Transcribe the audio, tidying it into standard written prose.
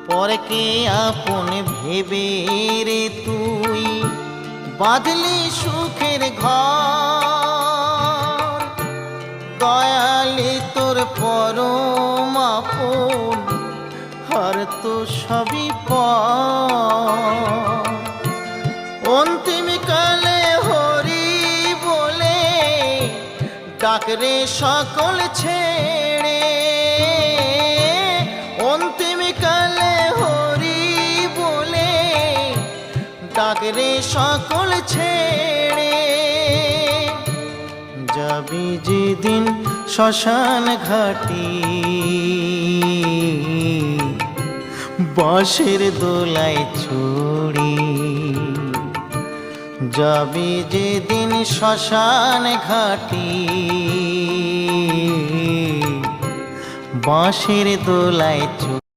পরকে আপন ভেবে রে তুই বাঁধলি সুখের ঘর। দয়ালি তোর পরম আপন, আর তো সবই পর। অন্তিম কালে হরি বলে ডাকরে সকল ছেড়ে। অন্তিম কালে হরি বলে ডাকরে সকল ছেড়ে। যাবি যেদিন শ্মশান ঘাটি, বাঁশের দোলায় ছড়ি। যাবি যেদিন শ্মশান ঘাটি, বাঁশের দোলায় ছড়ি।